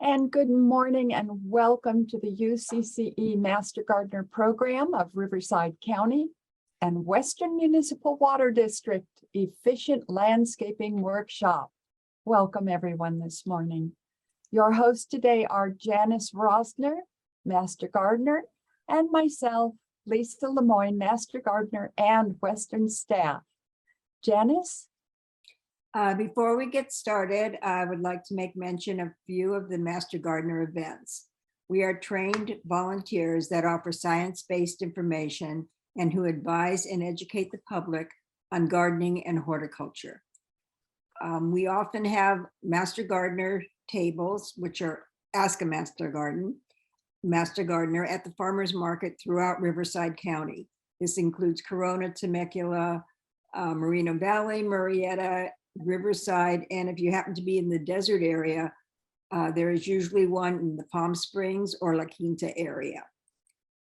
And good morning and welcome to the UCCE Master Gardener Program of Riverside County and Western Municipal Water District Efficient Landscaping Workshop. Welcome everyone this morning. Your hosts today are Janice Rosner, Master Gardener, and myself, Lisa Lemoyne, Master Gardener and Western staff. Janice? Before we get started, I would like to make mention of a few of the Master Gardener events. We are trained volunteers that offer science-based information and who advise and educate the public on gardening and horticulture. We often have Master Gardener tables, which are Ask a Master Gardener at the farmers market throughout Riverside County. This includes Corona, Temecula, Moreno Valley, Murrieta, Riverside, and if you happen to be in the desert area, there is usually one in the Palm Springs or La Quinta area.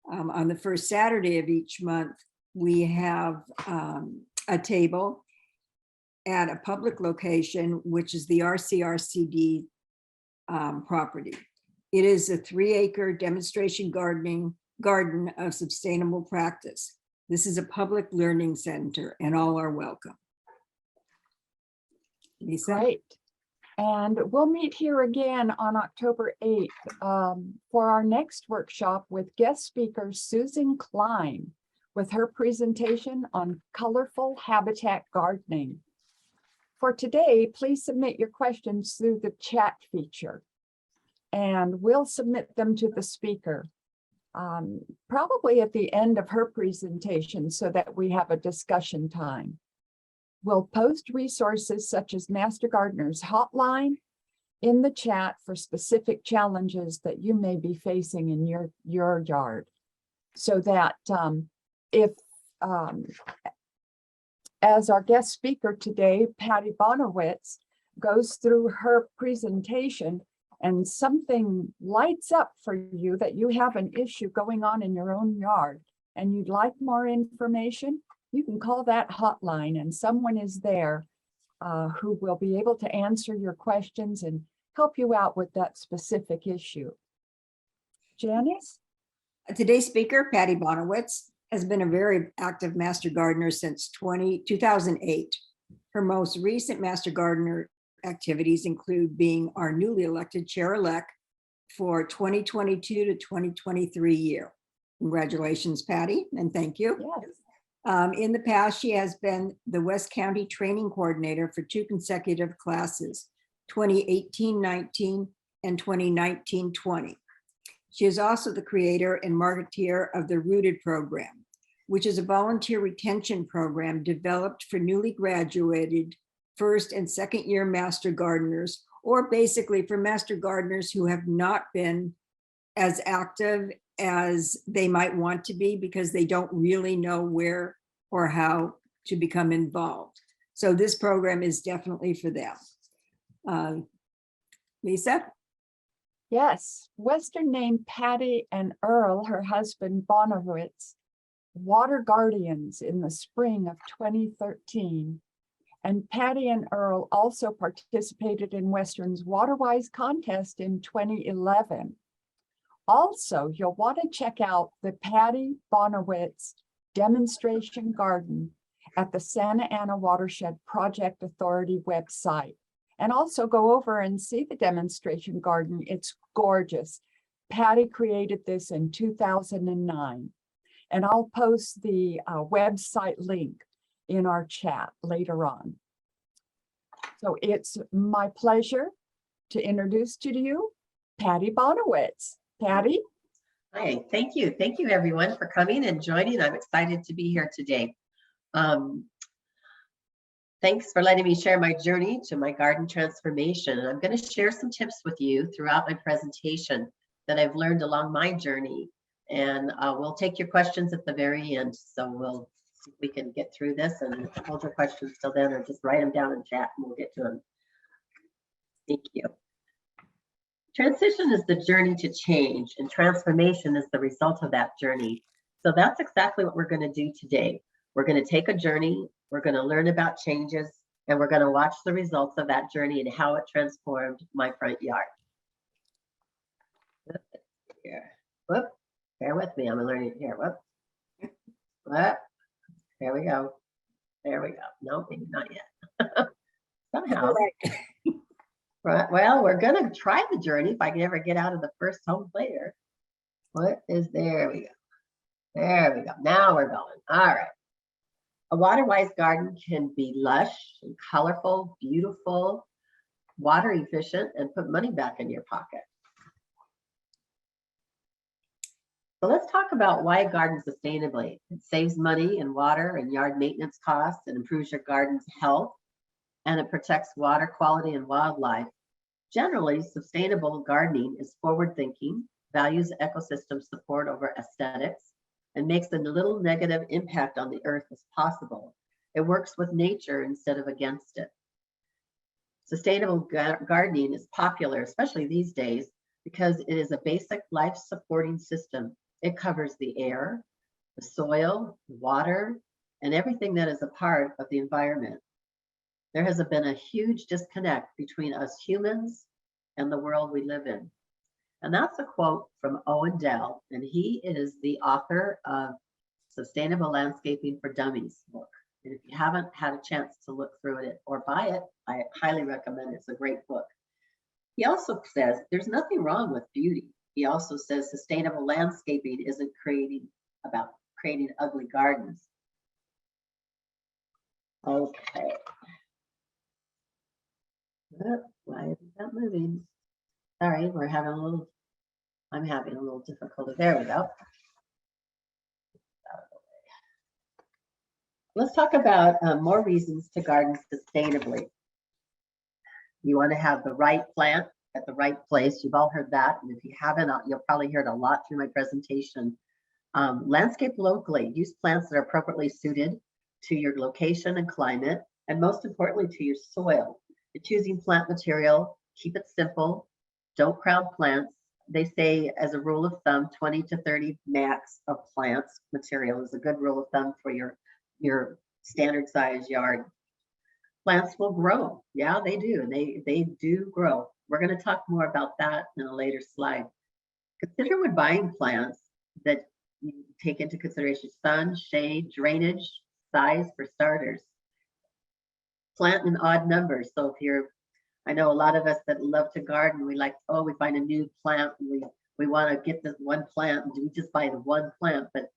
On the first Saturday of each month, we have a table at a public location, which is the RCRCD property. It is a 3-acre demonstration garden of sustainable practice. This is a public learning center and all are welcome. Lisa? Great. And we'll meet here again on October 8th for our next workshop with guest speaker Susan Klein with her presentation on colorful habitat gardening. For today, please submit your questions through the chat feature and we'll submit them to the speaker probably at the end of her presentation so that we have a discussion time. We'll post resources such as Master Gardener's hotline in the chat for specific challenges that you may be facing in your yard. So that as our guest speaker today, Patti Bonawitz, goes through her presentation and something lights up for you that you have an issue going on in your own yard and you'd like more information, you can call that hotline and someone is there who will be able to answer your questions and help you out with that specific issue. Janice? Today's speaker, Patti Bonawitz, has been a very active Master Gardener since 2008. Her most recent Master Gardener activities include being our newly elected chair-elect for 2022 to 2023 year. Congratulations, Patti, and thank you. Yes. In the past, she has been the West County Training Coordinator for 2 consecutive classes, 2018-19 and 2019-20. She is also the creator and marketeer of the Rooted program, which is a volunteer retention program developed for newly graduated first and second year Master Gardeners, or basically for Master Gardeners who have not been as active as they might want to be because they don't really know where or how to become involved. So this program is definitely for them. Lisa? Yes, Western named Patti and Earl, her husband Bonawitz, water guardians in the spring of 2013. And Patti and Earl also participated in Western's Waterwise contest in 2011. Also, you'll want to check out the Patti Bonawitz demonstration garden at the Santa Ana Watershed Project Authority website. And also go over and see the demonstration garden. It's gorgeous. Patti created this in 2009. And I'll post the website link in our chat later on. So it's my pleasure to introduce to you Patti Bonawitz. Patti? Hi, thank you. Thank you everyone for coming and joining. I'm excited to be here today. Thanks for letting me share my journey to my garden transformation. I'm going to share some tips with you throughout my presentation that I've learned along my journey. And we'll take your questions at the very end. So we'll see if we can get through this and hold your questions till then, or just write them down in chat and we'll get to them. Thank you. Transition is the journey to change, and transformation is the result of that journey. So that's exactly what we're going to do today. We're going to take a journey, we're going to learn about changes, and we're going to watch the results of that journey and how it transformed my front yard. Whoop, bear with me, I'm learning here. Whoop, whoop. There we go. There we go. No, maybe not yet. Somehow. Right. Right. Well, we're gonna try the journey if I can ever get out of the first home player. What is there we go. There we go. Now we're going. All right. A water-wise garden can be lush and colorful, beautiful, water efficient, and put money back in your pocket. So let's talk about why garden sustainably. It saves money in water and yard maintenance costs, and improves your garden's health, and it protects water quality and wildlife. Generally, sustainable gardening is forward-thinking, values ecosystem support over aesthetics, and makes a little negative impact on the earth as possible. It works with nature instead of against it. Sustainable gardening is popular, especially these days, because it is a basic life-supporting system. It covers the air, the soil, the water, and everything that is a part of the environment. There has been a huge disconnect between us humans and the world we live in. And that's a quote from Owen Dell, and he is the author of Sustainable Landscaping for Dummies book. And if you haven't had a chance to look through it or buy it, I highly recommend it. It's a great book. He also says there's nothing wrong with beauty. He also says sustainable landscaping isn't about creating ugly gardens. Okay. Why isn't that moving? Sorry, I'm having a little difficulty. There we go. Let's talk about more reasons to garden sustainably. You want to have the right plant at the right place. You've all heard that. And if you haven't, you'll probably hear it a lot through my presentation. Landscape locally. Use plants that are appropriately suited to your location and climate, and most importantly, to your soil. In choosing plant material, keep it simple. Don't crowd plants. They say, as a rule of thumb, 20 to 30 max of plants material is a good rule of thumb for your standard size yard. Plants will grow. Yeah, they do. They do grow. We're going to talk more about that in a later slide. Consider when buying plants that you take into consideration sun, shade, drainage, size for starters. Plant in odd numbers. So if I know a lot of us that love to garden, we find a new plant, and we want to get this one plant, and we just buy the one plant, but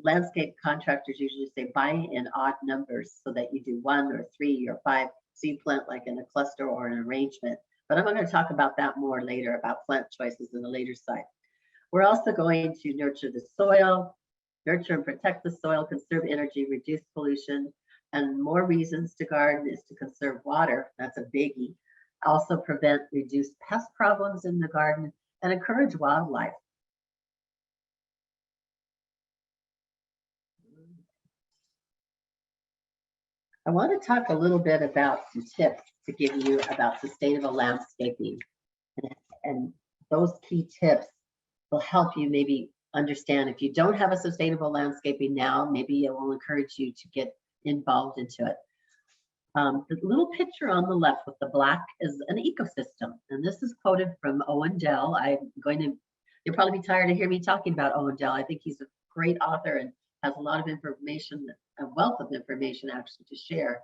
landscape contractors usually say buy in odd numbers so that you do 1 or 3 or 5, so you plant like in a cluster or an arrangement. But I'm going to talk about that more later, about plant choices in the later slide. We're also going to nurture the soil, nurture and protect the soil, conserve energy, reduce pollution, and more reasons to garden is to conserve water. That's a biggie. Also reduce pest problems in the garden, and encourage wildlife. I want to talk a little bit about some tips to give you about sustainable landscaping. And those key tips will help you maybe understand if you don't have a sustainable landscaping now, maybe it will encourage you to get involved into it. The little picture on the left with the black is an ecosystem. And this is quoted from Owen Dell. You'll probably be tired of hearing me talking about Owen Dell. I think he's a great author and has a lot of information, a wealth of information actually to share.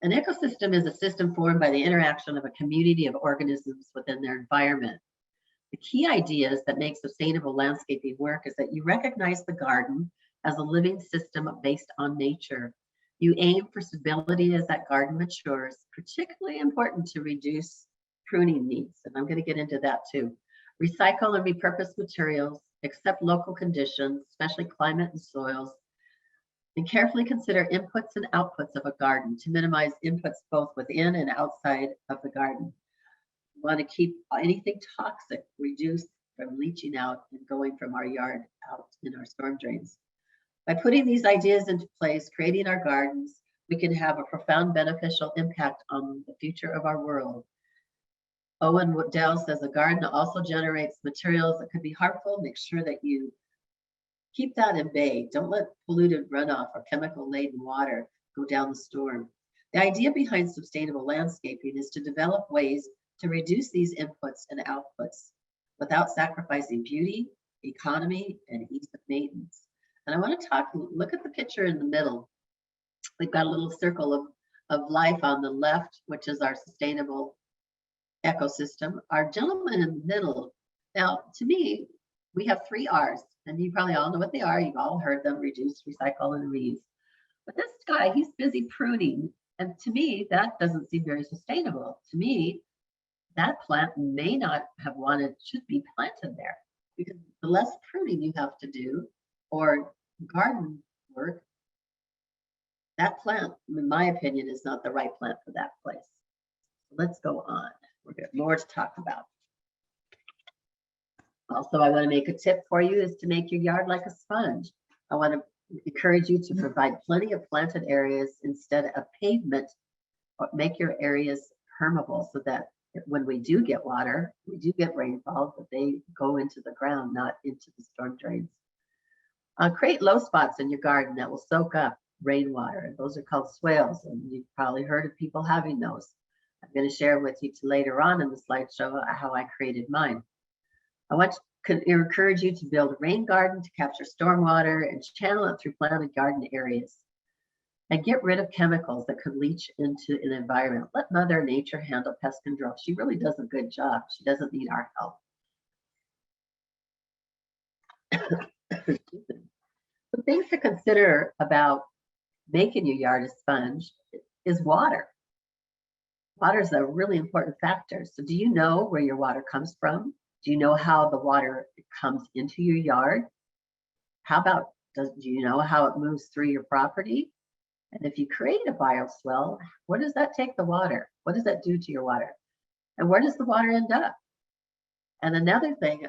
An ecosystem is a system formed by the interaction of a community of organisms within their environment. The key ideas that make sustainable landscaping work is that you recognize the garden as a living system based on nature. You aim for stability as that garden matures, particularly important to reduce pruning needs. And I'm going to get into that too. Recycle and repurpose materials, accept local conditions, especially climate and soils, and carefully consider inputs and outputs of a garden to minimize inputs both within and outside of the garden. We want to keep anything toxic reduced from leaching out and going from our yard out in our storm drains. By putting these ideas into place, creating our gardens, we can have a profound beneficial impact on the future of our world. Owen Dell says a garden also generates materials that could be harmful. Make sure that you keep that in bay. Don't let polluted runoff or chemical-laden water go down the storm. The idea behind sustainable landscaping is to develop ways to reduce these inputs and outputs without sacrificing beauty, economy, and ease of maintenance. And I want to look at the picture in the middle. We've got a little circle of life on the left, which is our sustainable ecosystem. Our gentleman in the middle, now to me, we have 3 R's, and you probably all know what they are. You've all heard them: reduce, recycle, and reuse. But this guy, he's busy pruning. And to me, that doesn't seem very sustainable. To me, that plant may not have should be planted there, because the less pruning you have to do or garden work, that plant, in my opinion, is not the right plant for that place. Let's go on. We've got more to talk about. Also, I want to make a tip for you is to make your yard like a sponge. I want to encourage you to provide plenty of planted areas instead of pavement. Make your areas permeable so that when we do get water, we do get rainfall, but they go into the ground, not into the storm drains. Create low spots in your garden that will soak up rainwater. Those are called swales, and you've probably heard of people having those. I'm going to share with you later on in the slideshow how I created mine. I want to encourage you to build a rain garden to capture stormwater and channel it through planted garden areas. And get rid of chemicals that could leach into an environment. Let Mother Nature handle pest control. She really does a good job. She doesn't need our help. Some things to consider about making your yard a sponge is water. Water is a really important factor. So do you know where your water comes from? Do you know how the water comes into your yard? How about, do you know how it moves through your property? And if you create a bioswale, where does that take the water? What does that do to your water? And where does the water end up? And another thing,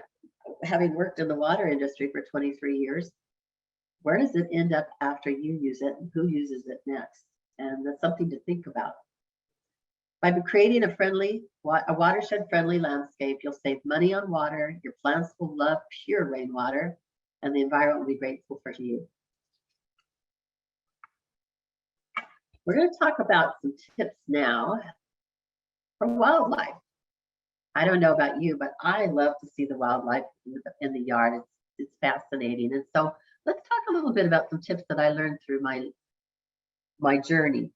having worked in the water industry for 23 years, where does it end up after you use it, and who uses it next? And that's something to think about. By creating a watershed-friendly landscape, you'll save money on water, your plants will love pure rainwater, and the environment will be grateful for you. We're going to talk about some tips now for wildlife. I don't know about you, but I love to see the wildlife in the yard. It's fascinating. And so let's talk a little bit about some tips that I learned through my journey.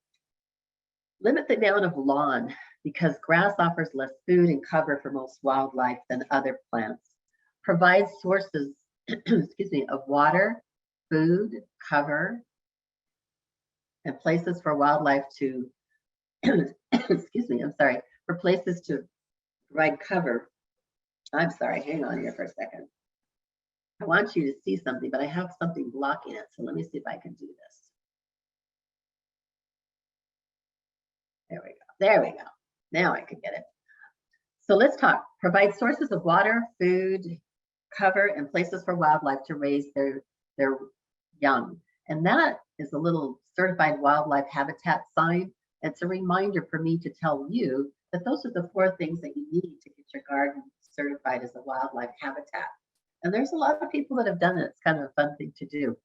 Limit the amount of lawn, because grass offers less food and cover for most wildlife than other plants. Provide sources excuse me, of water, food, cover, and places for wildlife to excuse me, I'm sorry, for places to provide cover. I'm sorry, hang on here for a second. I want you to see something, but I have something blocking it. So let me see if I can do this. There we go. There we go. Now I can get it. So let's talk. Provide sources of water, food, cover, and places for wildlife to raise their young. And that is a little certified wildlife habitat sign. It's a reminder for me to tell you that those are the 4 things that you need to get your garden certified as a wildlife habitat. And there's a lot of people that have done it. It's kind of a fun thing to do.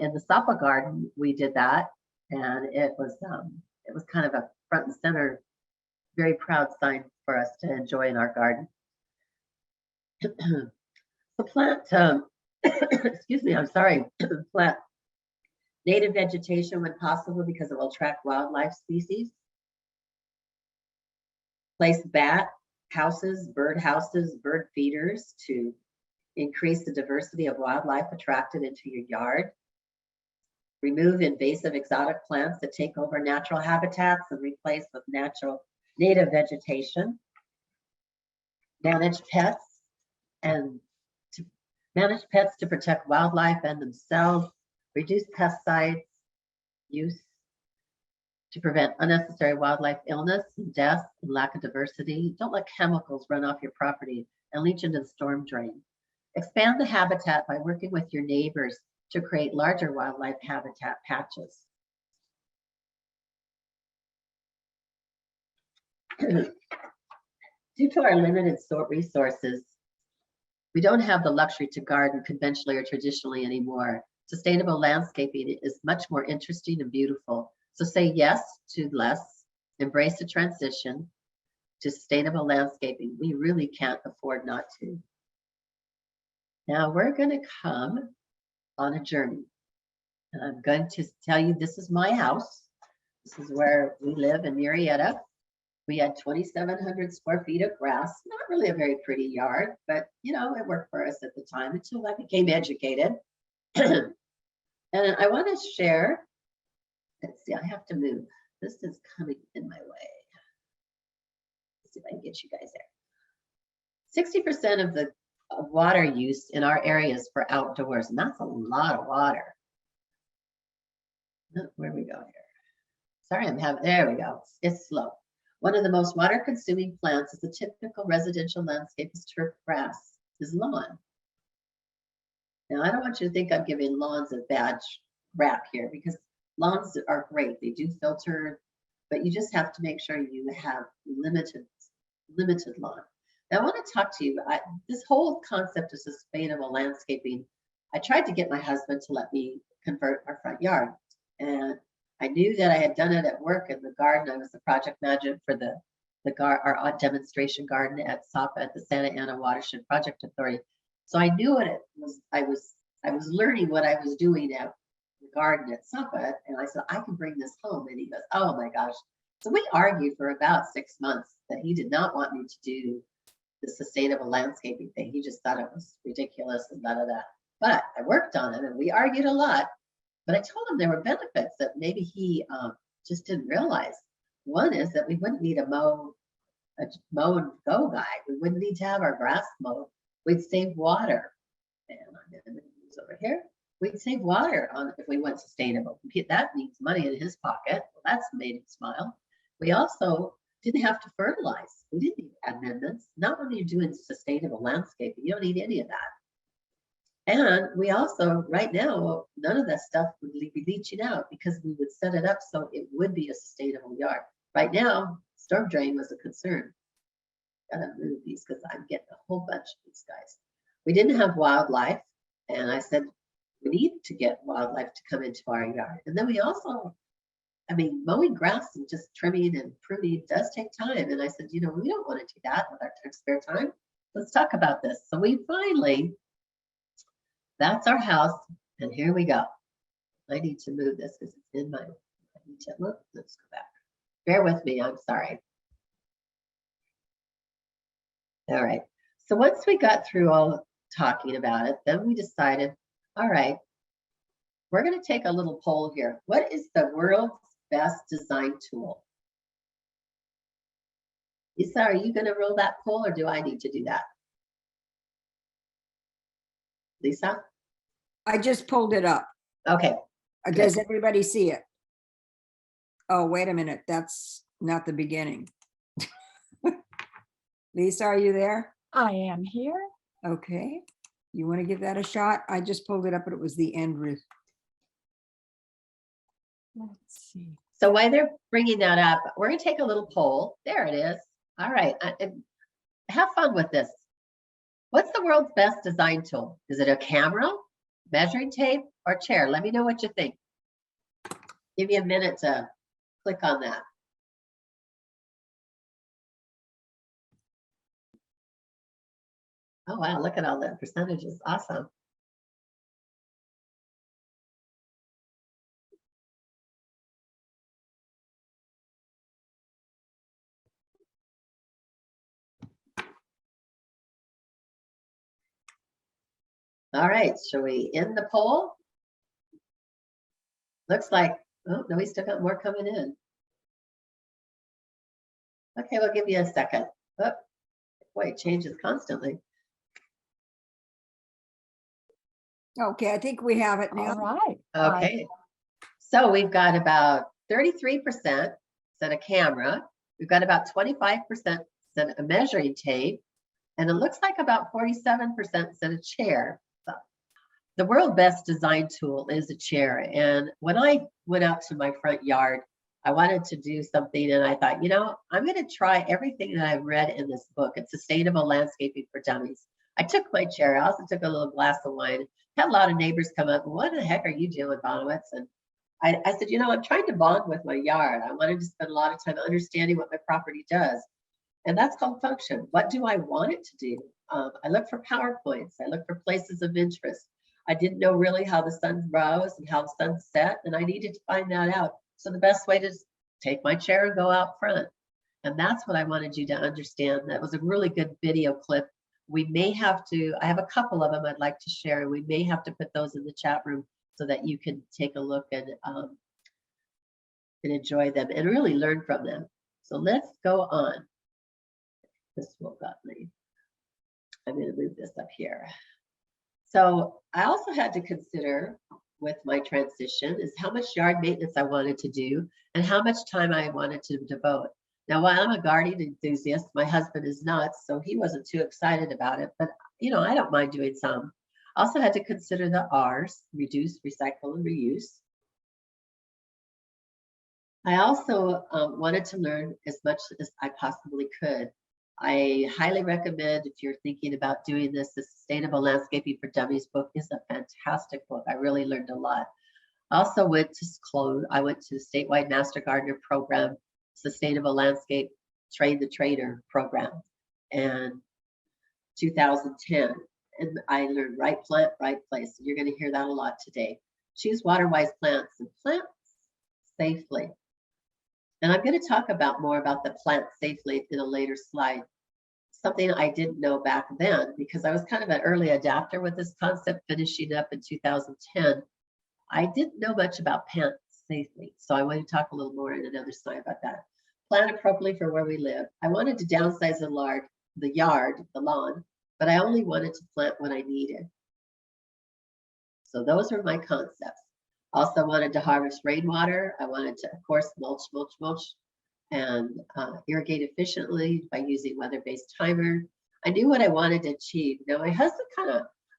In the Sapa garden, we did that, and it was kind of a front and center, very proud sign for us to enjoy in our garden. The plant, excuse me, I'm sorry, plant native vegetation when possible because it will attract wildlife species. Place bat houses, bird feeders to increase the diversity of wildlife attracted into your yard. Remove invasive exotic plants that take over natural habitats and replace with natural native vegetation. Manage pets to protect wildlife and themselves. Reduce pesticide use to prevent unnecessary wildlife illness and death and lack of diversity. Don't let chemicals run off your property and leach into the storm drain. Expand the habitat by working with your neighbors to create larger wildlife habitat patches. Due to our limited resources, we don't have the luxury to garden conventionally or traditionally anymore. Sustainable landscaping is much more interesting and beautiful. So say yes to less, embrace the transition to sustainable landscaping. We really can't afford not to. Now we're going to come on a journey. And I'm going to tell you, this is my house. This is where we live in Murrieta. We had 2,700 square feet of grass, not really a very pretty yard, but you know, it worked for us at the time until I became educated. And I want to share, let's see, I have to move. This is coming in my way. Let's see if I can get you guys there. 60% of the water use in our area is for outdoors, and that's a lot of water. Oh, where we go here? Sorry, there we go. It's slow. One of the most water consuming plants is a typical residential landscape is turf grass, is lawn. Now, I don't want you to think I'm giving lawns a bad rap here, because lawns are great. They do filter, but you just have to make sure you have limited lawn. Now, I want to talk to you. This whole concept of sustainable landscaping, I tried to get my husband to let me convert our front yard. And I knew that I had done it at work in the garden. I was the project manager for our demonstration garden at SAPA, at the Santa Ana Watershed Project Authority. So I knew what it was. I was learning what I was doing at the garden at SAPA, and I said, I can bring this home. And he goes, oh my gosh. So we argued for about 6 months that he did not want me to do the sustainable landscaping thing. He just thought it was ridiculous and da da da. But I worked on it, and we argued a lot. But I told him there were benefits that maybe he just didn't realize. One is that we wouldn't need a mow and go guy. We wouldn't need to have our grass mowed. We'd save water. And I'm going to move this over here. We'd save water if we went sustainable. That means money in his pocket. Well, that's made him smile. We also didn't have to fertilize. We didn't need amendments. Not when you're doing sustainable landscaping. You don't need any of that. And we also, right now, none of that stuff would be leaching out because we would set it up so it would be a sustainable yard. Right now, storm drain was a concern. Gotta move these because I'm getting a whole bunch of these guys. We didn't have wildlife, and I said, we need to get wildlife to come into our yard. And then we also, mowing grass and just trimming and pruning does take time. And I said, we don't want to do that with our spare time. Let's talk about this. So we finally, that's our house, and here we go. I need to move this because it's in my, let's go back. Bear with me, I'm sorry. All right, so once we got through all talking about it, then we decided, all right, we're gonna take a little poll here. What is the world's best design tool? Lisa, are you gonna roll that poll or do I need to do that? Lisa? I just pulled it up. Okay. Does everybody see it? Oh, wait a minute. That's not the beginning. Lisa, are you there? I am here. Okay. You want to give that a shot? I just pulled it up, but it was the end. Let's see. So while they're bringing that up, we're going to take a little poll. There it is. All right. Have fun with this. What's the world's best design tool? Is it a camera, measuring tape, or chair? Let me know what you think. Give you a minute to click on that. Oh, wow. Look at all the percentages. Awesome. All right, shall we end the poll? Looks like, oh, no, we still got more coming in. Okay, we'll give you a second. Oh, boy, it changes constantly. Okay, I think we have it now. All right. Okay, so we've got about 33% said a camera. We've got about 25% said a measuring tape. And it looks like about 47% said a chair. The world's best design tool is a chair. And when I went out to my front yard, I wanted to do something and I thought, I'm going to try everything that I've read in this book. It's Sustainable Landscaping for Dummies. I took my chair. I also took a little glass of wine. Had a lot of neighbors come up. What the heck are you doing, Bonawitz? And I said, I'm trying to bond with my yard. I wanted to spend a lot of time understanding what my property does. And that's called function. What do I want it to do? I looked for PowerPoints. I looked for places of interest. I didn't know really how the sun rose and how the sun set, and I needed to find that out. So the best way to take my chair and go out front. And that's what I wanted you to understand. That was a really good video clip. We may have to, I have a couple of them I'd like to share, and we may have to put those in the chat room so that you can take a look and enjoy them and really learn from them. So let's go on. This will got me. I'm going to move this up here. So I also had to consider with my transition is how much yard maintenance I wanted to do and how much time I wanted to devote. Now, while I'm a gardening enthusiast, my husband is not, so he wasn't too excited about it, but you know, I don't mind doing some. I also had to consider the R's, reduce, recycle, and reuse. I also wanted to learn as much as I possibly could. I highly recommend if you're thinking about doing this, the Sustainable Landscaping for Dummies book is a fantastic book. I really learned a lot. I also went to I went to the statewide Master Gardener program, Sustainable Landscape Train the Trainer program, and 2010. And I learned right plant, right place. You're going to hear that a lot today. Choose water-wise plants and plant safely. And I'm going to talk about more about the plant safely in a later slide. Something I didn't know back then, because I was kind of an early adapter with this concept, finishing up in 2010. I didn't know much about plant safely. So I want to talk a little more in another slide about that. Plant appropriately for where we live. I wanted to downsize the lawn, but I only wanted to plant what I needed. So those were my concepts. Also wanted to harvest rainwater. I wanted to, of course, mulch, and irrigate efficiently by using weather-based timer. I knew what I wanted to achieve. Now, my husband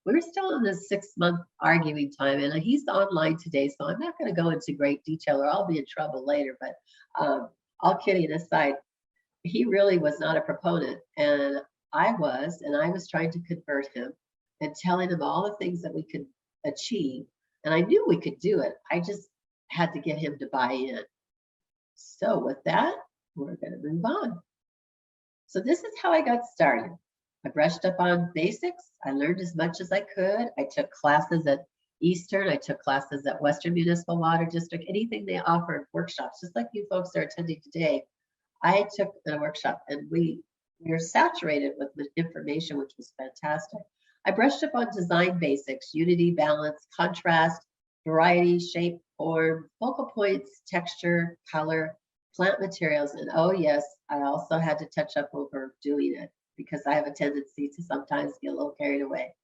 we were still in this 6-month arguing time, and he's online today, so I'm not going to go into great detail or I'll be in trouble later, but all kidding aside, he really was not a proponent, and I was trying to convert him and telling him all the things that we could achieve. And I knew we could do it. I just had to get him to buy in. So with that, we're going to move on. So this is how I got started. I brushed up on basics. I learned as much as I could. I took classes at Eastern. I took classes at Western Municipal Water District, anything they offered, workshops, just like you folks are attending today. I took a workshop, and we were saturated with information, which was fantastic. I brushed up on design basics, unity, balance, contrast, variety, shape, form, focal points, texture, color, plant materials, and oh yes, I also had to touch up over doing it because I have a tendency to sometimes get a little carried away.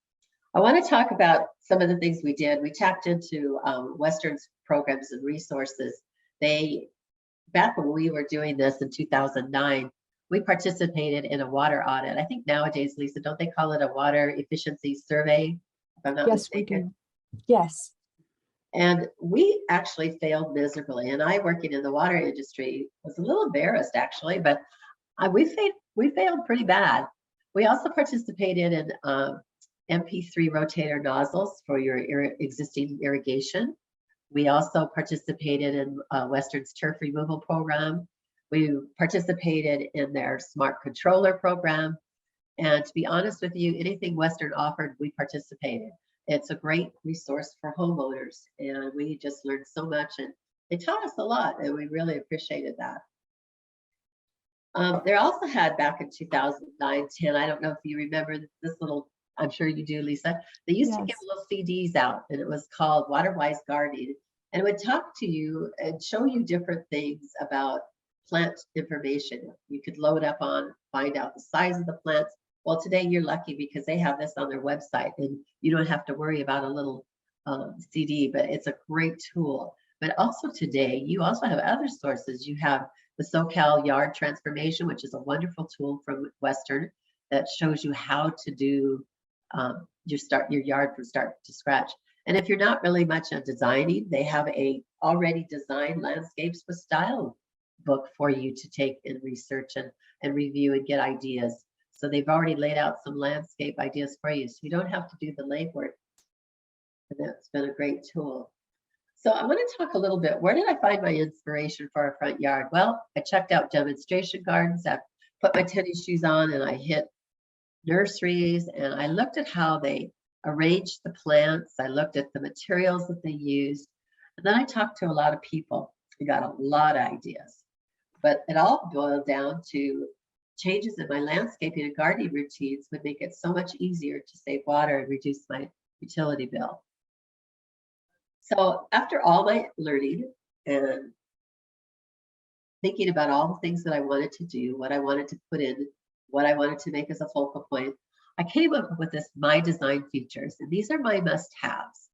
I want to talk about some of the things we did. We tapped into Western's programs and resources. Back when we were doing this in 2009, we participated in a water audit. I think nowadays, Lisa, don't they call it a water efficiency survey? If I'm not mistaken. Yes, we do. Yes. And we actually failed miserably. And I, working in the water industry, was a little embarrassed actually, but we failed pretty bad. We also participated in MP3 rotator nozzles for your existing irrigation. We also participated in Western's turf removal program. We participated in their smart controller program. And to be honest with you, anything Western offered, we participated. It's a great resource for homeowners. And we just learned so much, and they taught us a lot, and we really appreciated that. They also had back in 2009, 10, I don't know if you remember this little, I'm sure you do, Lisa. They used to give little CDs out, and it was called Water-Wise Gardening. And it would talk to you and show you different things about plant information. You could load up on, find out the size of the plants. Well, today you're lucky because they have this on their website, and you don't have to worry about a little CD, but it's a great tool. But also today, you also have other sources. You have the SoCal Yard Transformation, which is a wonderful tool from Western that shows you how to do your yard from start to scratch. And if you're not really much on designing, they have a already designed landscapes with style book for you to take and research and review and get ideas. So they've already laid out some landscape ideas for you, so you don't have to do the legwork. And that's been a great tool. So I want to talk a little bit, where did I find my inspiration for our front yard? Well, I checked out demonstration gardens. I put my tennis shoes on and I hit nurseries, and I looked at how they arranged the plants. I looked at the materials that they used. And then I talked to a lot of people. I got a lot of ideas. But it all boiled down to changes in my landscaping and gardening routines would make it so much easier to save water and reduce my utility bill. So after all my learning and thinking about all the things that I wanted to do, what I wanted to put in, what I wanted to make as a focal point, I came up with this My Design features, and these are my must-haves.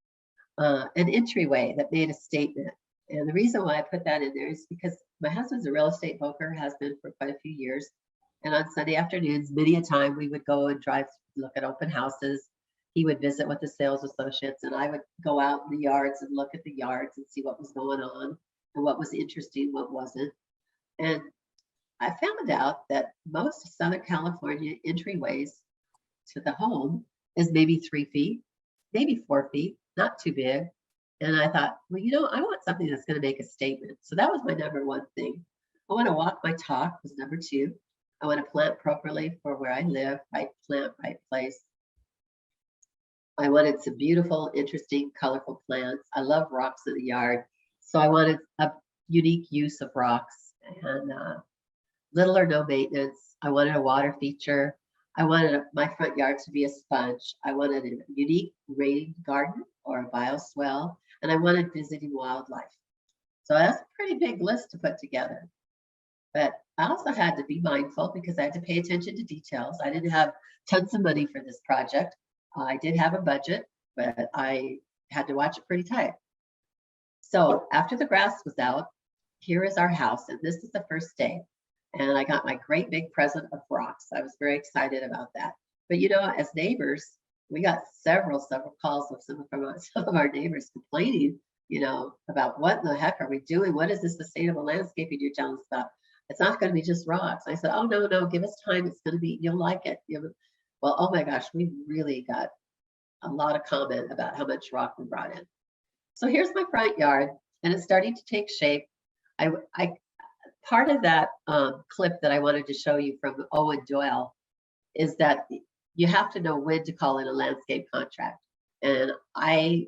An entryway that made a statement. And the reason why I put that in there is because my husband's a real estate broker, has been for quite a few years. And on Sunday afternoons, many a time we would go and drive, look at open houses. He would visit with the sales associates, and I would go out in the yards and look at the yards and see what was going on and what was interesting, what wasn't. And I found out that most Southern California entryways to the home is maybe 3 feet, maybe 4 feet, not too big. And I thought, well, you know, I want something that's going to make a statement. So that was my number one thing. I want to walk my talk was number 2. I want to plant properly for where I live, right plant, right place. I wanted some beautiful, interesting, colorful plants. I love rocks in the yard. So I wanted a unique use of rocks and little or no maintenance. I wanted a water feature. I wanted my front yard to be a sponge. I wanted a unique rain garden or a bioswale, and I wanted visiting wildlife. So that's a pretty big list to put together. But I also had to be mindful because I had to pay attention to details. I didn't have tons of money for this project. I did have a budget, but I had to watch it pretty tight. So after the grass was out, here is our house, and this is the first day. And I got my great big present of rocks. I was very excited about that. But you know, as neighbors, we got several calls of some of our neighbors complaining, you know, about what in the heck are we doing? What is this sustainable landscaping you're telling us about? It's not going to be just rocks. I said, oh, no, give us time. It's going to be, you'll like it. Well, oh my gosh, we really got a lot of comment about how much rock we brought in. So here's my front yard, and it's starting to take shape. Part of that clip that I wanted to show you from Owen Doyle is that you have to know when to call in a landscape contract. And I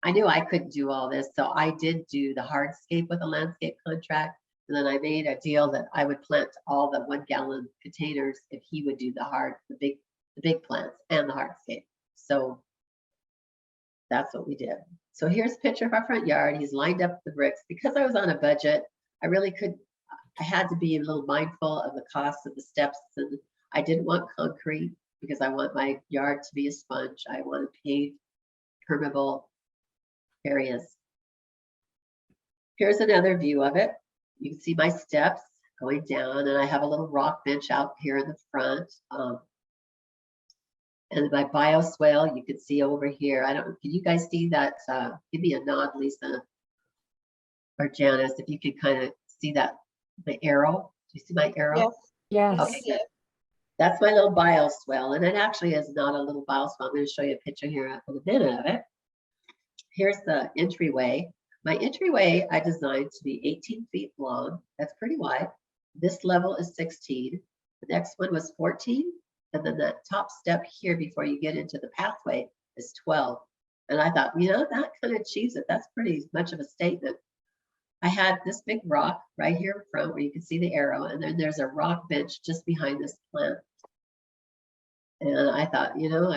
knew I couldn't do all this, so I did do the hardscape with a landscape contract. And then I made a deal that I would plant all the 1-gallon containers if he would do the big plants and the hardscape. So that's what we did. So here's a picture of our front yard. He's lined up the bricks. Because I was on a budget, I had to be a little mindful of the cost of the steps. And I didn't want concrete because I want my yard to be a sponge. I want paved, permeable areas. Here's another view of it. You can see my steps going down, and I have a little rock bench out here in the front. And my bioswale, you can see over here. Can you guys see that? Give me a nod, Lisa or Janice, if you can kind of see that, the arrow. Do you see my arrow? Yes. Yes. Okay, good. That's my little bioswale, and it actually is not a little bioswale. I'm going to show you a picture here in a minute of it. Here's the entryway. My entryway I designed to be 18 feet long. That's pretty wide. This level is 16. The next one was 14. And then that top step here before you get into the pathway is 12. And I thought, you know, that kind of achieves it. That's pretty much of a statement. I had this big rock right here in front where you can see the arrow. And then there's a rock bench just behind this plant. And I thought, you know,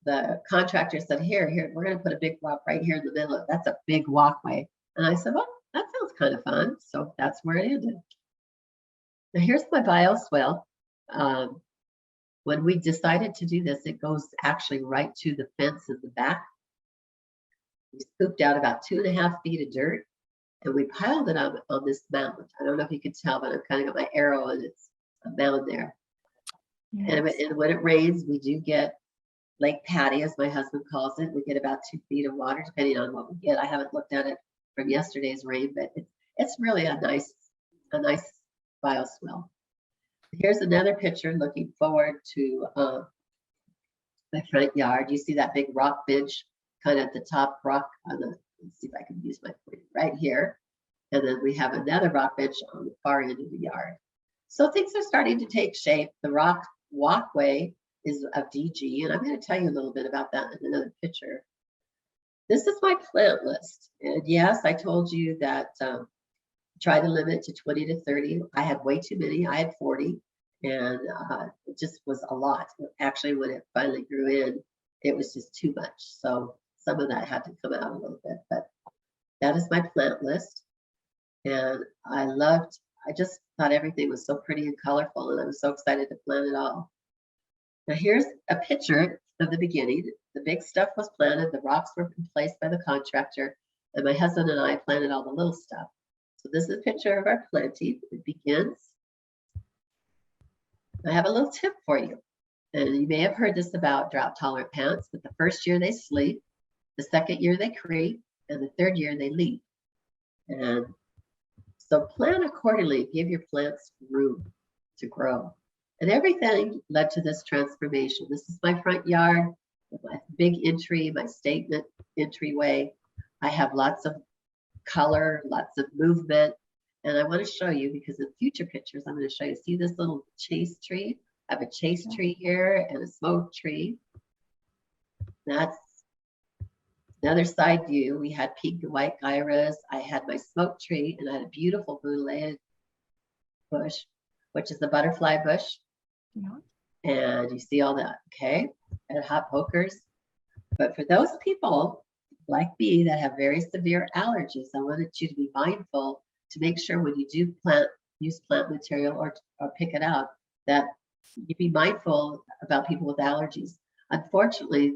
the contractor said, here, we're going to put a big rock right here in the middle. That's a big walkway. And I said, well, that sounds kind of fun. So that's where it ended. Now here's my bioswale. When we decided to do this, it goes actually right to the fence in the back. We scooped out about 2.5 feet of dirt, and we piled it on this mound. I don't know if you can tell, but I've kind of got my arrow, and it's a mound there. Yes. And when it rains, we do get Lake Patti, as my husband calls it. We get about 2 feet of water, depending on what we get. I haven't looked at it from yesterday's rain, but it's really a nice bioswale. Here's another picture looking forward to my front yard. You see that big rock bench kind of at the top rock on the, let's see if I can use my point right here. And then we have another rock bench on the far end of the yard. So things are starting to take shape. The rock walkway is of DG, and I'm going to tell you a little bit about that in another picture. This is my plant list. And yes, I told you that try to limit it to 20 to 30. I had way too many. I had 40, and it just was a lot. Actually, when it finally grew in, it was just too much. So some of that had to come out a little bit, but that is my plant list. And I just thought everything was so pretty and colorful, and I was so excited to plant it all. Now here's a picture of the beginning. The big stuff was planted, the rocks were placed by the contractor, and my husband and I planted all the little stuff. So this is a picture of our planting. It begins. I have a little tip for you. And you may have heard this about drought tolerant plants, but the first year they sleep, the second year they creep, and the third year they leaf. And so plan accordingly, give your plants room to grow. And everything led to this transformation. This is my front yard, my big entry, my statement entryway. I have lots of color, lots of movement. And I want to show you, because in future pictures, I'm going to show you, see this little chase tree? I have a chase tree here and a smoke tree. That's another side view. We had pink and white iris. I had my smoke tree, and I had a beautiful Bonawitz bush, which is the butterfly bush. Yeah. And you see all that, okay? And hot pokers. But for those people like me that have very severe allergies, I wanted you to be mindful to make sure when you do use plant material or pick it out, that you be mindful about people with allergies. Unfortunately,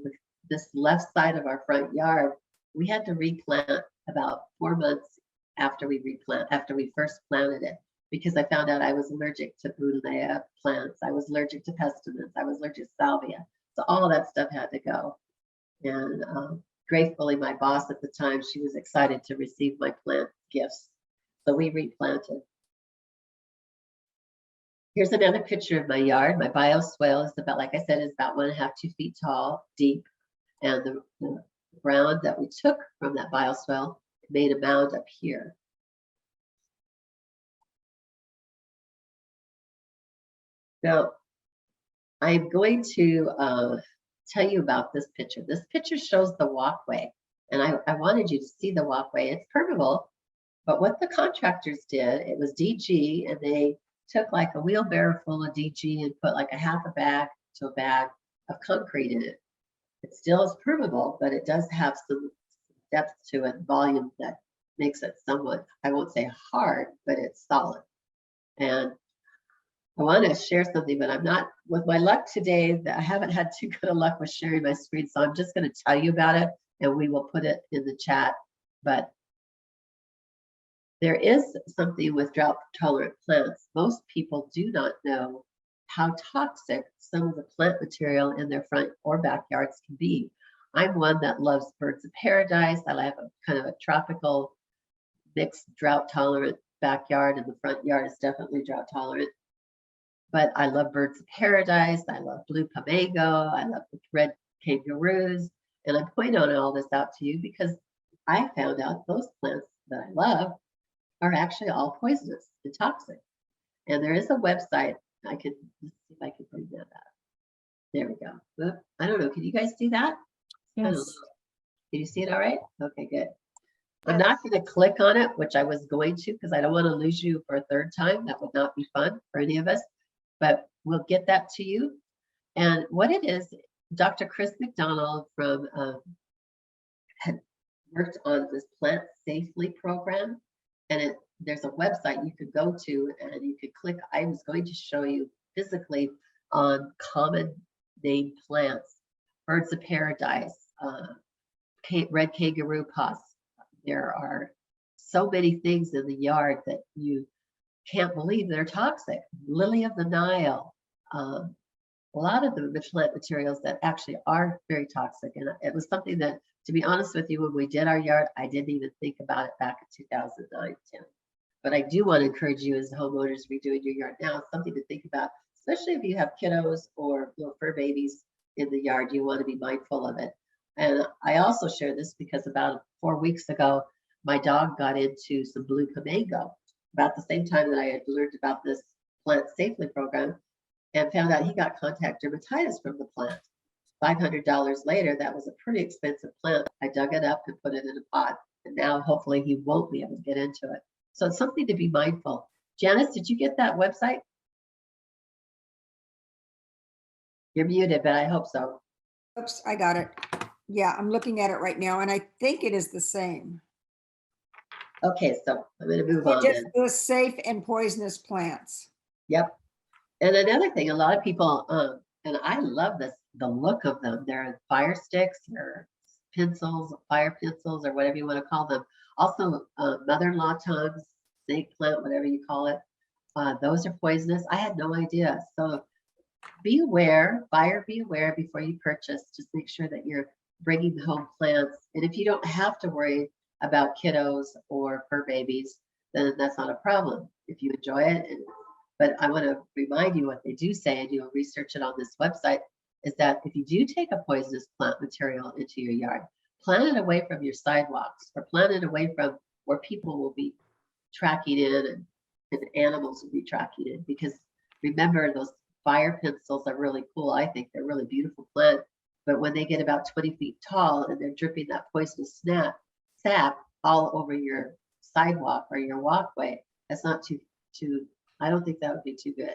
this left side of our front yard, we had to replant about 4 months after we first planted it, because I found out I was allergic to Bonawitz plants. I was allergic to pestilence. I was allergic to salvia. So all of that stuff had to go. And gratefully, my boss at the time, she was excited to receive my plant gifts. So we replanted. Here's another picture of my yard. My bioswale is about, like I said, is about 1.5 to 2 feet tall, deep. And the ground that we took from that bioswale made a mound up here. Now, I'm going to tell you about this picture. This picture shows the walkway, and I wanted you to see the walkway. It's permeable, but what the contractors did, it was DG, and they took like a wheelbarrow full of DG and put like a half a bag to a bag of concrete in it. It still is permeable, but it does have some depth to it, volume that makes it somewhat, I won't say hard, but it's solid. And I want to share something, but I'm not, with my luck today, I haven't had too good of luck with sharing my screen, so I'm just going to tell you about it, and we will put it in the chat. But there is something with drought tolerant plants. Most people do not know how toxic some of the plant material in their front or backyards can be. I'm one that loves birds of paradise. I have a kind of a tropical mixed drought tolerant backyard, and the front yard is definitely drought tolerant. But I love birds of paradise. I love blue pomago. I love the red kangaroos. And I'm pointing all this out to you because I found out those plants that I love are actually all poisonous and toxic. And there is a website. Let's see if I can bring that up. There we go. I don't know. Can you guys see that? Yes. Can you see it all right? Okay, good. I'm not going to click on it, which I was going to, because I don't want to lose you for a third time. That would not be fun for any of us. But we'll get that to you. And what it is, Dr. Chris McDonald from had worked on this Plant Safely program, and there's a website you could go to, and you could click. I was going to show you physically on common name plants, birds of paradise, red kangaroo pus. There are so many things in the yard that you can't believe they're toxic. Lily of the Nile, a lot of the plant materials that actually are very toxic. And it was something that, to be honest with you, when we did our yard, I didn't even think about it back in 2009, 10. But I do want to encourage you as homeowners redoing your yard now, something to think about, especially if you have kiddos or little fur babies in the yard, you want to be mindful of it. And I also share this because about 4 weeks ago, my dog got into some blue pomago about the same time that I had learned about this plant safely program and found out he got contact dermatitis from the plant. $500 later, that was a pretty expensive plant. I dug it up and put it in a pot, and now hopefully he won't be able to get into it. So it's something to be mindful. Janice, did you get that website? You're muted, but I hope so. Oops, I got it. Yeah, I'm looking at it right now, and I think it is the same. Okay, so I'm going to move on. Just Then. the safe and poisonous plants. Yep. And another thing, a lot of people, and I love this, the look of them. They're fire sticks or pencils, fire pencils, or whatever you want to call them. Also, mother-in-law tongues, snake plant, whatever you call it. Those are poisonous. I had no idea. So be aware, buyer, be aware before you purchase. Just make sure that you're bringing home plants. And if you don't have to worry about kiddos or fur babies, then that's not a problem if you enjoy it. But I want to remind you what they do say, and you'll research it on this website, is that if you do take a poisonous plant material into your yard, plant it away from your sidewalks or plant it away from where people will be tracking in and animals will be tracking in. Because remember, those fire pencils are really cool. I think they're really beautiful plant. But when they get about 20 feet tall and they're dripping that poisonous sap all over your sidewalk or your walkway, that's not too, I don't think that would be too good.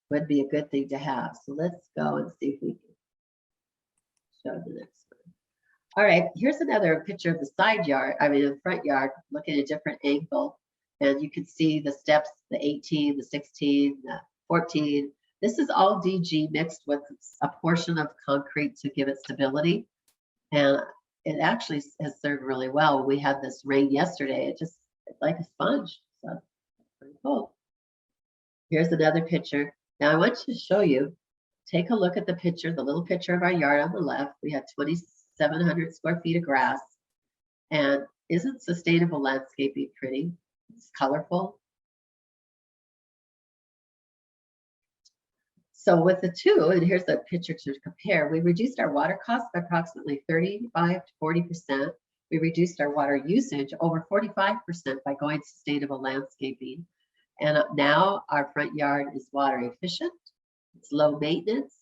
Would be a good thing to have. So let's go and see if we can show the next one. All right, here's another picture of the side yard, the front yard, looking at a different angle. And you can see the steps, the 18, the 16, the 14. This is all DG mixed with a portion of concrete to give it stability. And it actually has served really well. We had this rain yesterday. It's like a sponge. So pretty cool. Here's another picture. Now I want to show you, take a look at the picture, the little picture of our yard on the left. We had 2,700 square feet of grass. And isn't sustainable landscaping pretty? It's colorful. So with the two, and here's a picture to compare, we reduced our water costs by approximately 35 to 40%. We reduced our water usage over 45% by going sustainable landscaping. And now our front yard is water efficient, it's low maintenance,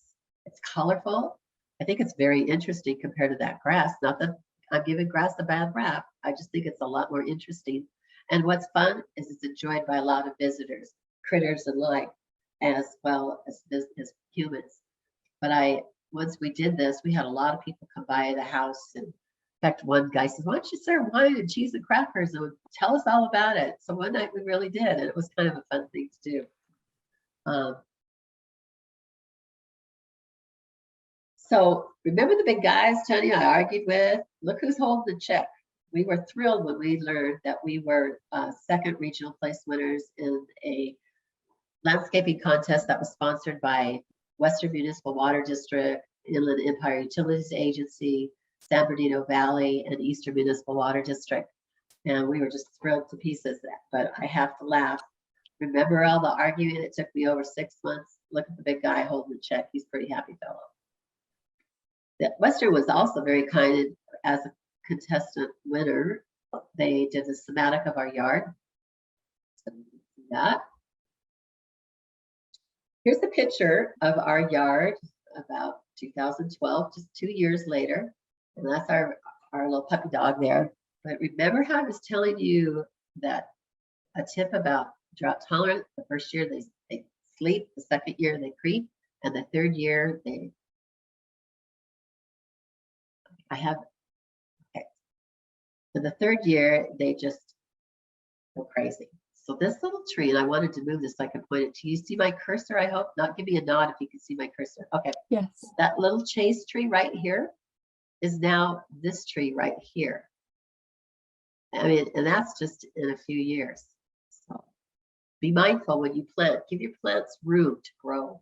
it's colorful. I think it's very interesting compared to that grass. Not that I'm giving grass a bad rap, I just think it's a lot more interesting. And what's fun is it's enjoyed by a lot of visitors, critters alike, as well as humans. But once we did this, we had a lot of people come by the house. And in fact, one guy said, why don't you serve wine and cheese and crackers and tell us all about it? So one night we really did, and it was kind of a fun thing to do. So remember the big guys, Tony, I argued with? Look who's holding the check. We were thrilled when we learned that we were second regional place winners in a landscaping contest that was sponsored by Western Municipal Water District, Inland Empire Utilities Agency, San Bernardino Valley, and Eastern Municipal Water District. And we were just thrilled to pieces. But I have to laugh. Remember all the arguing? It took me over 6 months. Look at the big guy holding the check. He's a pretty happy fellow. Western was also very kind as a contestant winner. They did the schematic of our yard. So that. Here's a picture of our yard about 2012, just 2 years later. And that's our little puppy dog there. But remember how I was telling you that a tip about drought tolerant, the first year they sleep, the second year they creep, and the third year okay. So the third year they just go crazy. So this little tree, and I wanted to move this so I can point it to you. See my cursor, I hope? Not give me a nod if you can see my cursor. Okay. Yes. That little chase tree right here is now this tree right here. And that's just in a few years. So be mindful when you plant. Give your plants room to grow.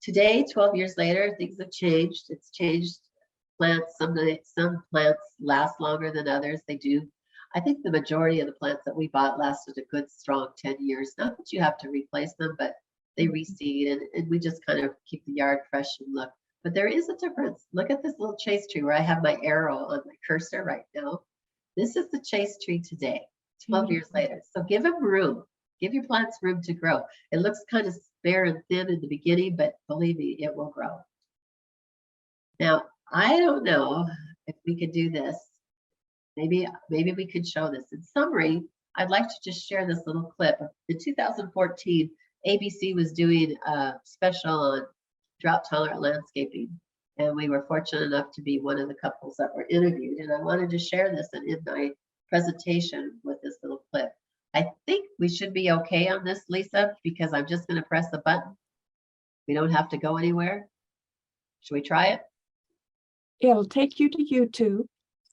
Today, 12 years later, things have changed. It's changed. Plants, some plants last longer than others. They do. I think the majority of the plants that we bought lasted a good strong 10 years. Not that you have to replace them, but they reseed and we just kind of keep the yard fresh and look. But there is a difference. Look at this little chase tree where I have my arrow on my cursor right now. This is the chase tree today, 12 years later. So give them room. Give your plants room to grow. It looks kind of bare and thin in the beginning, but believe me, it will grow. Now, I don't know if we could do this. Maybe we could show this. In summary, I'd like to just share this little clip. In 2014, ABC was doing a special on drought-tolerant landscaping, and we were fortunate enough to be one of the couples that were interviewed. And I wanted to share this and in my presentation with this little clip. I think we should be okay on this, Lisa, because I'm just going to press the button. We don't have to go anywhere. Should we try it? It'll take you to YouTube,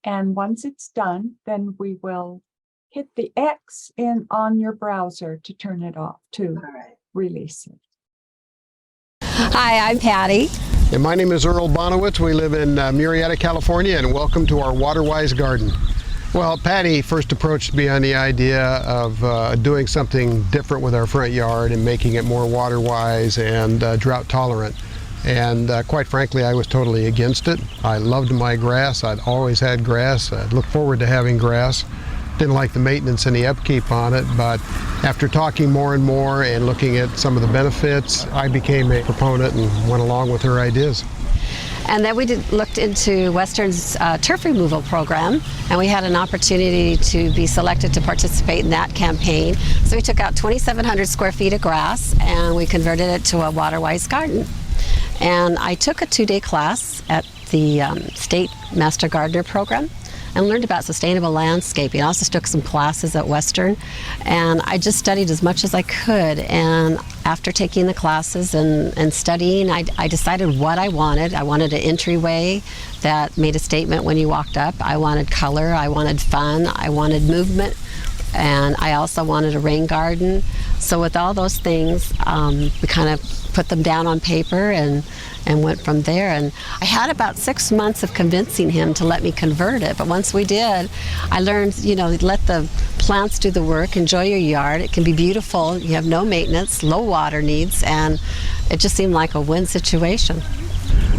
and once it's done, then we will hit the X on your browser to turn it off, to All right. release it. Hi, I'm Patti. And my name is Earl Bonawitz. We live in Murrieta, California, and welcome to our WaterWise garden. Well, Patti first approached me on the idea of doing something different with our front yard and making it more water-wise and drought tolerant. And quite frankly, I was totally against it. I loved my grass. I'd always had grass. I'd look forward to having grass. Didn't like the maintenance and the upkeep on it, but after talking more and more and looking at some of the benefits, I became a proponent and went along with her ideas. And then we looked into Western's turf removal program, and we had an opportunity to be selected to participate in that campaign. So we took out 2,700 square feet of grass and we converted it to a WaterWise garden. And I took a 2-day class at the State Master Gardener program and learned about sustainable landscaping. I also took some classes at Western, and I just studied as much as I could. And after taking the classes and studying, I decided what I wanted. I wanted an entryway that made a statement when you walked up. I wanted color, I wanted fun, I wanted movement, and I also wanted a rain garden. So with all those things, we kind of put them down on paper and went from there. And I had about 6 months of convincing him to let me convert it. But once we did, I learned, let the plants do the work, enjoy your yard. It can be beautiful. You have no maintenance, low water needs, and it just seemed like a win situation.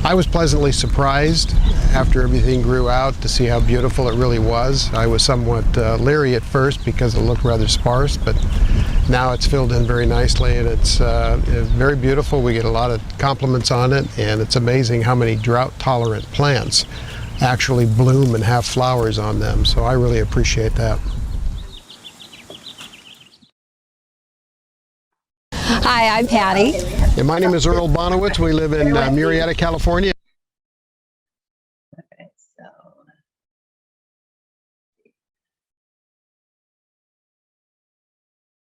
I was pleasantly surprised after everything grew out to see how beautiful it really was. I was somewhat leery at first because it looked rather sparse, but now it's filled in very nicely and it's very beautiful. We get a lot of compliments on it, and it's amazing how many drought-tolerant plants actually bloom and have flowers on them. So I really appreciate that. Hi, I'm Patti. And my name is Earl Bonawitz. We live in Murrieta, California. Okay, so.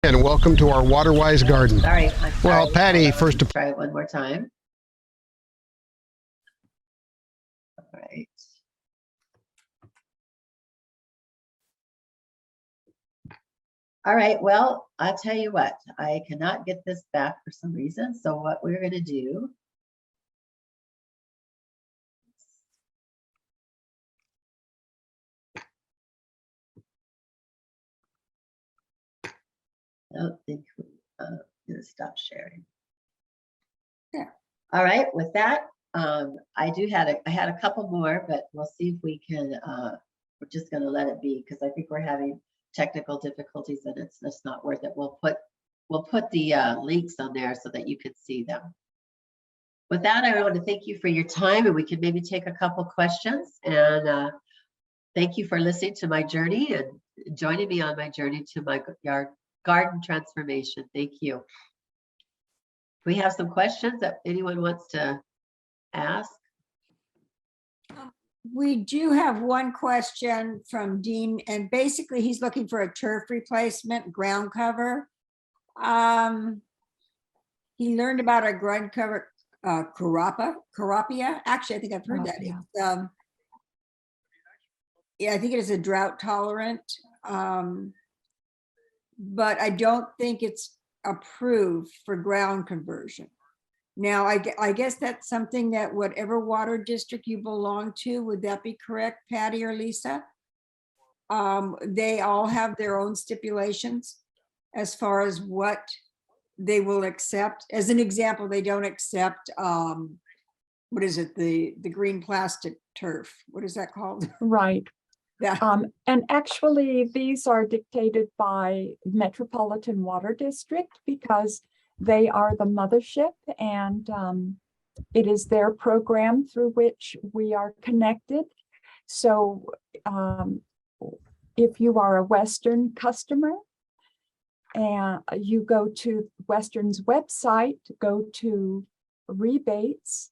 And welcome to our WaterWise garden. Sorry. Well, Patti, first to try it one more time. All right. All right, well, I'll tell you what, I cannot get this back for some reason. So what we're going to do . I don't think I'm going to stop sharing. Yeah. All right, with that, I had a couple more, but we'll see if we can, we're just going to let it be because I think we're having technical difficulties and it's just not worth it. We'll put the links on there so that you can see them. With that, I want to thank you for your time, and we can maybe take a couple questions. And thank you for listening to my journey and joining me on my journey to my garden transformation. Thank you. We have some questions that anyone wants to ask. We do have one question from Dean, and basically he's looking for a turf replacement ground cover. He learned about a ground cover, Carapia. Actually, I think I've heard that. It's, yeah, I think it is a drought tolerant, but I don't think it's approved for ground conversion. Now, I guess that's something that whatever water district you belong to, would that be correct, Patti or Lisa? They all have their own stipulations as far as what they will accept. As an example, they don't accept, what is it, the green plastic turf? What is that called? Right. Yeah. And actually, these are dictated by Metropolitan Water District because they are the mothership, and it is their program through which we are connected. So if you are a Western customer and you go to Western's website, go to rebates,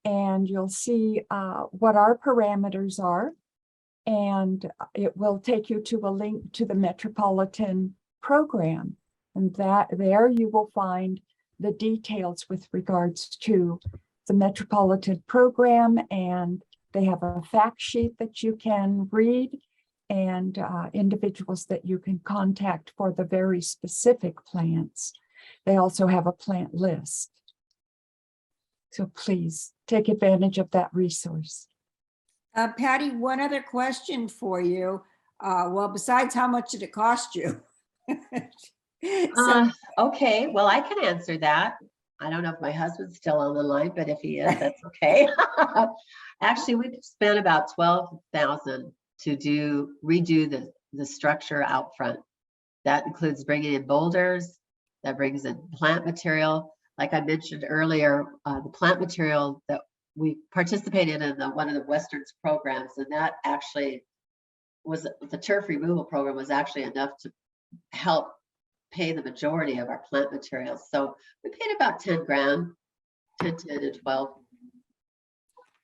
and you'll see what our parameters are. And it will take you to a link to the Metropolitan program. And that there you will find the details with regards to the Metropolitan program, and they have a fact sheet that you can read, and individuals that you can contact for the very specific plants. They also have a plant list. So please take advantage of that resource. Patty, one other question for you. Well, besides how much did it cost you? Okay, well, I can answer that. I don't know if my husband's still on the line, but if he is, that's okay. Actually, we spent about $12,000 to redo the structure out front. That includes bringing in boulders, that brings in plant material. Like I mentioned earlier, the plant material that we participated in one of the Western's programs, and that actually was the turf removal program was actually enough to help pay the majority of our plant materials. So we paid about 10 grand, 10 and 12.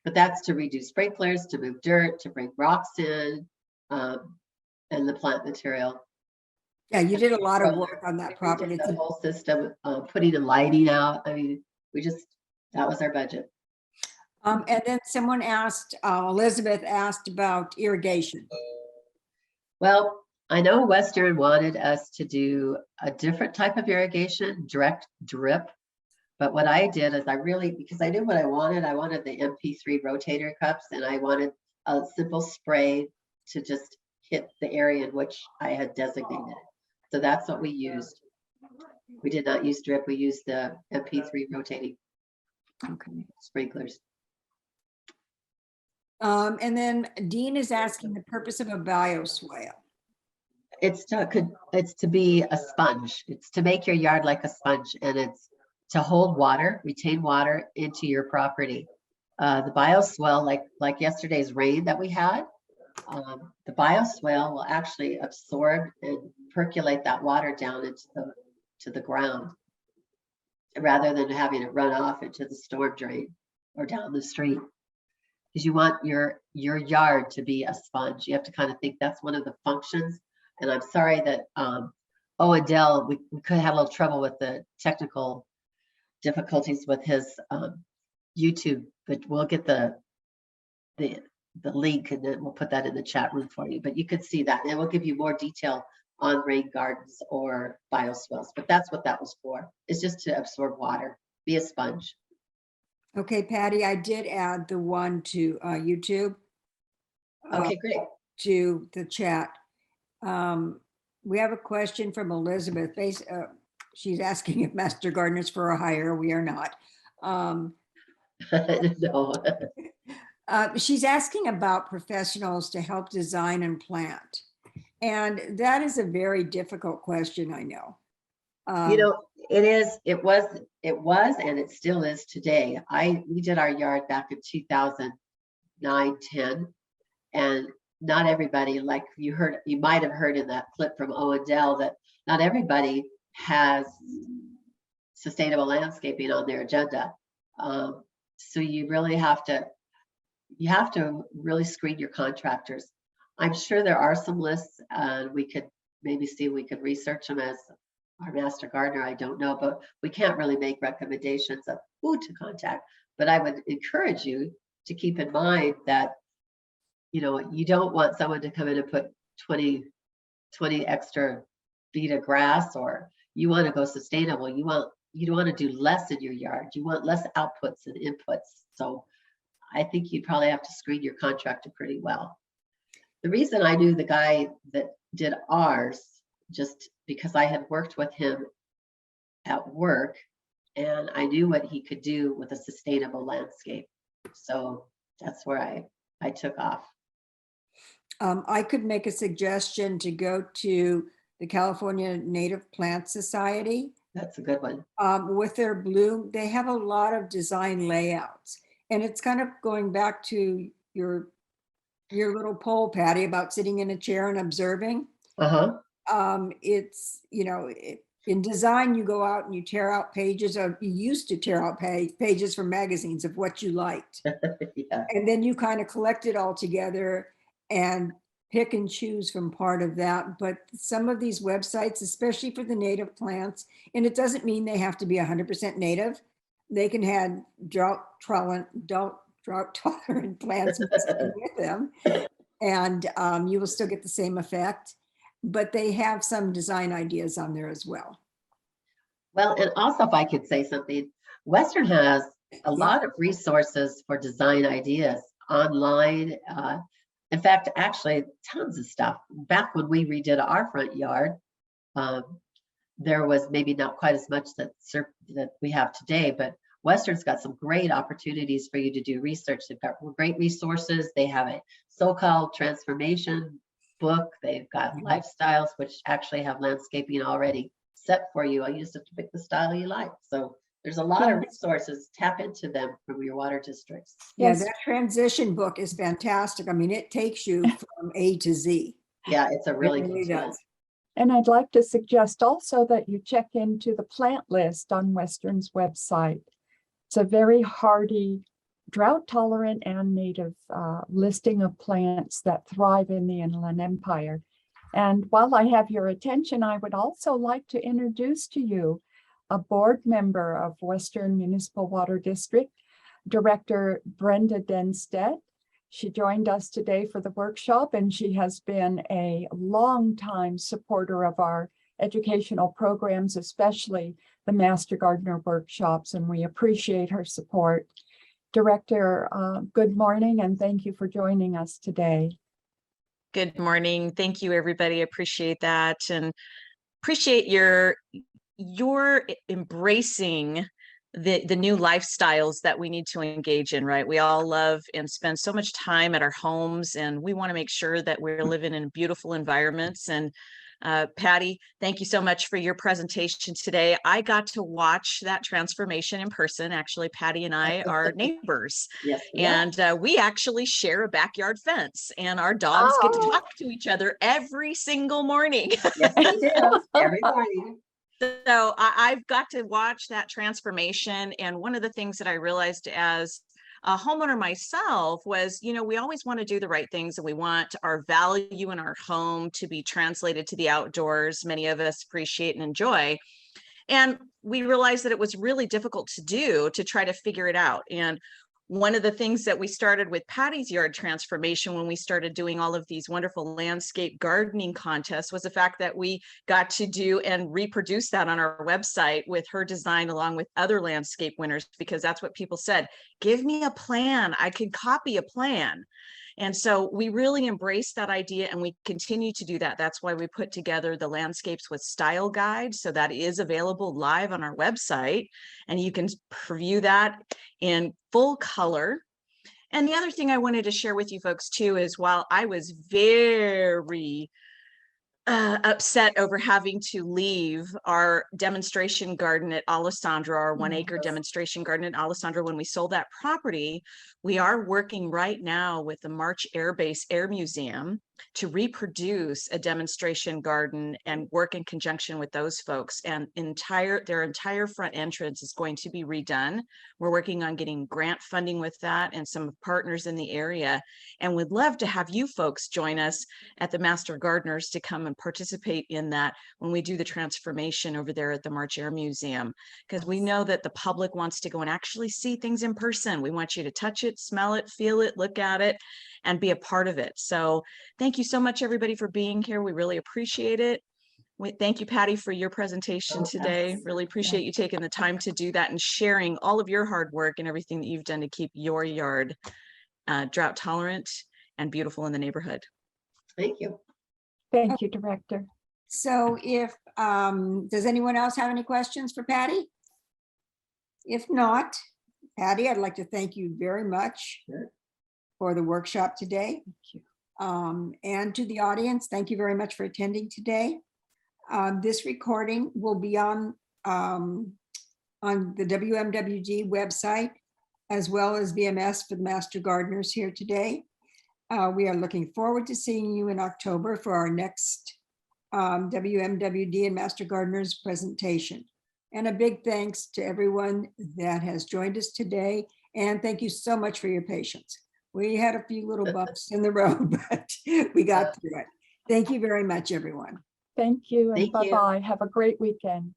But that's to redo sprinklers, to move dirt, to bring rocks in, and the plant material. Yeah, you did a lot of work on that property. The whole system, putting the lighting out. I mean, that was our budget. And then someone asked, Elizabeth asked about irrigation. Well, I know Western wanted us to do a different type of irrigation, direct drip. But what I did is because I knew what I wanted the MP3 rotator cups, and I wanted a simple spray to just hit the area in which I had designated. So that's what we used. We did not use drip, we used the MP3 rotating sprinklers. And then Dean is asking the purpose of a bioswale. It's to be a sponge. It's to make your yard like a sponge, and it's to hold water, retain water into your property. The bioswale, like yesterday's rain that we had, the bioswale will actually absorb and percolate that water down into the ground, rather than having it run off into the storm drain or down the street. Because you want your yard to be a sponge. You have to kind of think that's one of the functions. And I'm sorry that Dell, we could have a little trouble with the technical difficulties with his YouTube, but we'll get the link, and then we'll put that in the chat room for you. But you could see that, and we'll give you more detail on rain gardens or bioswales. But that's what that was for. It's just to absorb water, be a sponge. Okay, Patty, I did add the one to YouTube. Okay, great. To the chat. We have a question from Elizabeth. She's asking if Master Gardeners for a hire. We are not. No. She's asking about professionals to help design and plant. And that is a very difficult question, I know. It was, and it still is today. We did our yard back in 2009, 10, and not everybody, like you might have heard in that clip from Dell, that not everybody has sustainable landscaping on their agenda. So you really have to really screen your contractors. I'm sure there are some lists, and we could maybe see if we could research them as our master gardener. I don't know, but we can't really make recommendations of who to contact. But I would encourage you to keep in mind that, you don't want someone to come in and put 20 extra feet of grass, or you want to go sustainable. You don't want to do less in your yard. You want less outputs and inputs. So I think you'd probably have to screen your contractor pretty well. The reason I knew the guy that did ours, just because I had worked with him at work, and I knew what he could do with a sustainable landscape. So that's where I took off. I could make a suggestion to go to the California Native Plant Society. That's a good one. With their bloom, they have a lot of design layouts. And it's kind of going back to your little poll, Patty, about sitting in a chair and observing. Uh-huh. It's, in design, you go out and you tear out pages of, you used to tear out pages from magazines of what you liked. Yeah. And then you kind of collect it all together and pick and choose from part of that. But some of these websites, especially for the native plants, and it doesn't mean they have to be 100% native. They can have drought tolerant plants with them. And you will still get the same effect. But they have some design ideas on there as well. Well, and also if I could say something, Western has a lot of resources for design ideas online. In fact, actually tons of stuff. Back when we redid our front yard, there was maybe not quite as much that we have today, but Western's got some great opportunities for you to do research. They've got great resources. They have a so-called transformation book. They've got lifestyles, which actually have landscaping already set for you. You just have to pick the style you like. So there's a lot of resources. Tap into them from your water districts. Yeah, that transition book is fantastic. I mean, it takes you from A to Z. Yeah, it's a really It really good tool. does. And I'd like to suggest also that you check into the plant list on Western's website. It's a very hardy, drought tolerant and native listing of plants that thrive in the Inland Empire. And while I have your attention, I would also like to introduce to you a board member of Western Municipal Water District, Director Brenda Denstead. She joined us today for the workshop, and she has been a longtime supporter of our educational programs, especially the Master Gardener workshops, and we appreciate her support. Director, good morning, and thank you for joining us today. Good morning. Thank you, everybody. I appreciate that, and appreciate your embracing the new lifestyles that we need to engage in, right? We all love and spend so much time at our homes, and we want to make sure that we're living in beautiful environments. And Patti, thank you so much for your presentation today. I got to watch that transformation in person. Actually, Patti and I are neighbors. Yes, and we actually share a backyard fence, and our dogs get to talk to each other every single morning. Yes, we do. Every morning. So I've got to watch that transformation. And one of the things that I realized as a homeowner myself was, we always want to do the right things, and we want our value in our home to be translated to the outdoors. Many of us appreciate and enjoy. And we realized that it was really difficult to do, to try to figure it out. And one of the things that we started with Patti's yard transformation, when we started doing all of these wonderful landscape gardening contests, was the fact that we got to do and reproduce that on our website with her design, along with other landscape winners, because that's what people said. Give me a plan. I can copy a plan. And so we really embraced that idea, and we continue to do that. That's why we put together the Landscapes with Style guide. So that is available live on our website, and you can preview that in full color. And the other thing I wanted to share with you folks too is, while I was very upset over having to leave our demonstration garden at Alessandro, our 1 acre demonstration garden at Alessandro, when we sold that property, we are working right now with the March Air Base Air Museum to reproduce a demonstration garden and work in conjunction with those folks. And their entire front entrance is going to be redone. We're working on getting grant funding with that and some partners in the area. And we'd love to have you folks join us at the Master Gardeners to come and participate in that when we do the transformation over there at the March Air Museum, because we know that the public wants to go and actually see things in person. We want you to touch it, smell it, feel it, look at it, and be a part of it. So thank you so much, everybody, for being here. We really appreciate it. Thank you, Patti, for your presentation today. Really appreciate you taking the time to do that and sharing all of your hard work and everything that you've done to keep your yard drought tolerant and beautiful in the neighborhood. Thank you. Thank you, Director. So if, does anyone else have any questions for Patti? If not, Patti, I'd like to thank you very much for the workshop today. And to the audience, thank you very much for attending today. This recording will be on the WMWG website, as well as VMS for the Master Gardeners here today. We are looking forward to seeing you in October for our next WMWD and Master Gardeners presentation. And a big thanks to everyone that has joined us today. And thank you so much for your patience. We had a few little bumps in the road, but we got through it. Thank you very much, everyone. Thank you and Thank you. bye-bye. Have a great weekend.